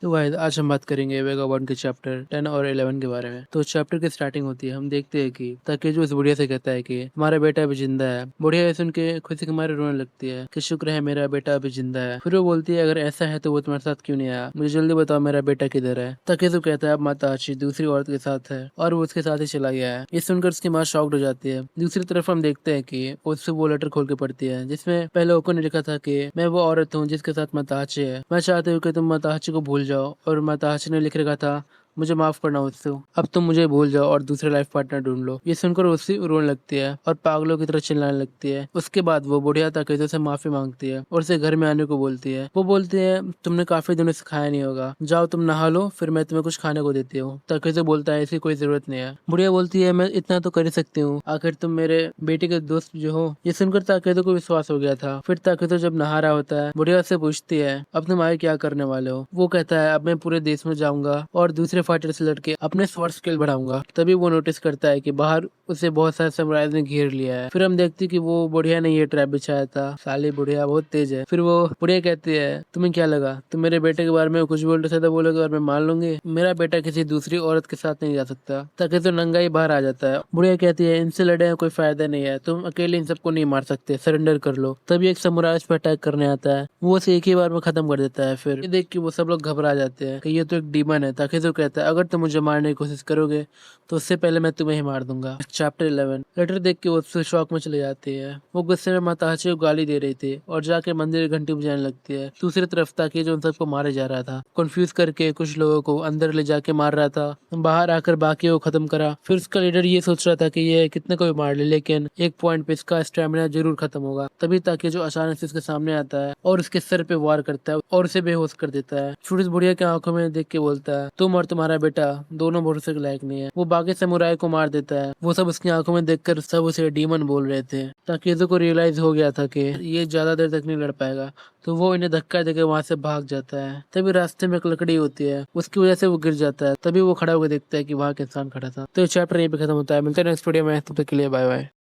तो गाइस आज हम बात करेंगे वेगाबॉन्ड के चैप्टर 10 और 11 के बारे में। तो चैप्टर की स्टार्टिंग होती है, हम देखते हैं कि ताकेजो उस बुढ़िया से कहता है कि हमारा बेटा अभी जिंदा है। बुढ़िया ये सुन के खुशी के मारे रोने लगती है कि शुक्र है मेरा बेटा अभी जिंदा है। फिर वो बोलती है अगर ऐसा है तो वो तुम्हारे साथ क्यों नहीं आया, मुझे जल्दी बताओ मेरा बेटा किधर है। ताकेजो कहता है अब माताहाची दूसरी औरत के साथ है और वो उसके साथ ही चला गया है। ये सुनकर उसकी माँ शॉक्ड हो जाती है। दूसरी तरफ हम देखते हैं कि उससे वो लेटर खोल के पढ़ती है जिसमें पहले ओको ने लिखा था कि मैं वो औरत हूँ जिसके साथ माताहाची है, मैं चाहती हूँ कि तुम माताहाची को भूल जाओ। और माताहाची ने लिख रखा था मुझे माफ करना उससे, अब तुम मुझे भूल जाओ और दूसरे लाइफ पार्टनर ढूंढ लो। ये सुनकर उससे रोने लगती है और पागलों की तरह चिल्लाने लगती है। उसके बाद वो बुढ़िया ताकेजो से माफी मांगती है और उसे घर में आने को बोलती है। वो बोलती है तुमने काफी दिनों से खाया नहीं होगा, जाओ तुम नहा लो फिर मैं तुम्हें कुछ खाने को देती हूँ। ताकेजो बोलता है इसकी कोई जरूरत नहीं है। बुढ़िया बोलती है मैं इतना तो कर ही सकती हूँ, आखिर तुम मेरे बेटे के दोस्त जो हो। ये सुनकर ताकेजो को विश्वास हो गया था। फिर ताकेजो जब नहा रहा होता है बुढ़िया से पूछती है अब तुम आगे क्या करने वाले हो। वो कहता है अब मैं पूरे देश में जाऊंगा और दूसरे फाइटर से लड़के अपने स्वॉर्ड स्किल बढ़ाऊंगा। तभी वो नोटिस करता है कि बाहर उसे बहुत सारे समुराइज ने घेर लिया है। फिर हम देखते हैं कि वो बुढ़िया ने ये ट्रैप बिछाया था। साली बुढ़िया बहुत तेज है। फिर वो बुढ़िया कहती है तुम्हें क्या लगा तुम मेरे बेटे के बारे में कुछ बोल रहे थे, बोलोगे और मैं मान लूंगी। मेरा बेटा किसी दूसरी औरत के साथ नहीं जा सकता। ताकि तो नंगा ही बाहर आ जाता है। बुढ़िया कहती है इनसे लड़े कोई फायदा नहीं है, तुम अकेले इन सबको नहीं मार सकते, सरेंडर कर लो। तभी एक समुराई उस पर अटैक करने आता है, वो उसे एक ही बार में खत्म कर देता है। फिर ये देख के वो सब लोग घबरा जाते हैं कि ये तो एक डीमन है। ताकि तो कहता है अगर तुम मुझे मारने की कोशिश करोगे तो उससे पहले मैं तुम्हें ही मार दूंगा। चैप्टर 11 लेटर देख के वो उससे शौक में चले जाती है। वो गुस्से में माताहाची को गाली दे रही थी और जाके मंदिर की घंटी बजाने लगती है। दूसरी तरफ ताकि जो उन सबको मारे जा रहा था कंफ्यूज करके कुछ लोगों को अंदर ले जाके मार रहा था, बाहर आकर बाकियों को खत्म करा। फिर उसका लीडर ये सोच रहा था कि ये कितने को भी मार ले लेकिन एक पॉइंट पे इसका स्टेमिना जरूर खत्म होगा। तभी ताकि जो अचानक से उसके सामने आता है और उसके सर पे वार करता है और उसे बेहोश कर देता है। फिर उस बुढ़िया की आंखों में देख के बोलता है तुम और तुम्हारा बेटा दोनों भरोसे के लायक नहीं है। वो बाकी समुराई को मार देता है। वो सब उसकी आंखों में देखकर सब उसे डीमन बोल रहे थे। ताकेजो को रियलाइज हो गया था कि ये ज्यादा देर तक नहीं लड़ पाएगा, तो वो इन्हें धक्का देकर वहां से भाग जाता है। तभी रास्ते में एक लकड़ी होती है, उसकी वजह से वो गिर जाता है। तभी वो खड़ा होकर देखता है कि वहां एक इंसान खड़ा था। तो ये चैप्टर यहीं पे खत्म होता है। मिलते हैं नेक्स्ट वीडियो में, तब तक के लिए बाय बाय।